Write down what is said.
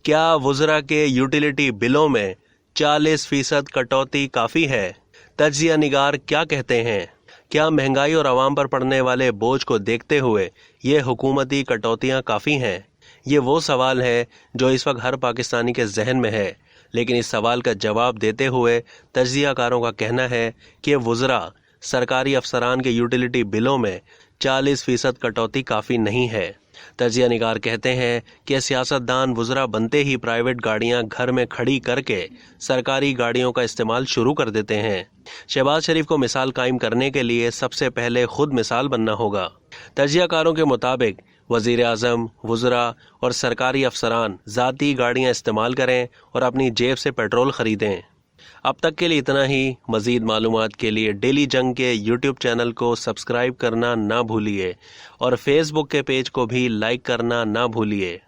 کیا وزراء کے یوٹیلیٹی بلوں میں 40% کٹوتی کافی ہے؟ تجزیہ نگار کیا کہتے ہیں؟ کیا مہنگائی اور عوام پر پڑنے والے بوجھ کو دیکھتے ہوئے یہ حکومتی کٹوتیاں کافی ہیں؟ یہ وہ سوال ہے جو اس وقت ہر پاکستانی کے ذہن میں ہے، لیکن اس سوال کا جواب دیتے ہوئے تجزیہ کاروں کا کہنا ہے کہ وزراء، سرکاری افسران کے یوٹیلیٹی بلوں میں 40% کٹوتی کافی نہیں ہے۔ تجزیہ نگار کہتے ہیں کہ سیاستدان وزراء بنتے ہی پرائیویٹ گاڑیاں گھر میں کھڑی کر کے سرکاری گاڑیوں کا استعمال شروع کر دیتے ہیں۔ شہباز شریف کو مثال قائم کرنے کے لیے سب سے پہلے خود مثال بننا ہوگا۔ تجزیہ کاروں کے مطابق وزیر اعظم، وزراء اور سرکاری افسران ذاتی گاڑیاں استعمال کریں اور اپنی جیب سے پیٹرول خریدیں۔ اب تک کے لیے اتنا ہی۔ مزید معلومات کے لیے ڈیلی جنگ کے یوٹیوب چینل کو سبسکرائب کرنا نہ بھولیے اور فیس بک کے پیج کو بھی لائک کرنا نہ بھولیے۔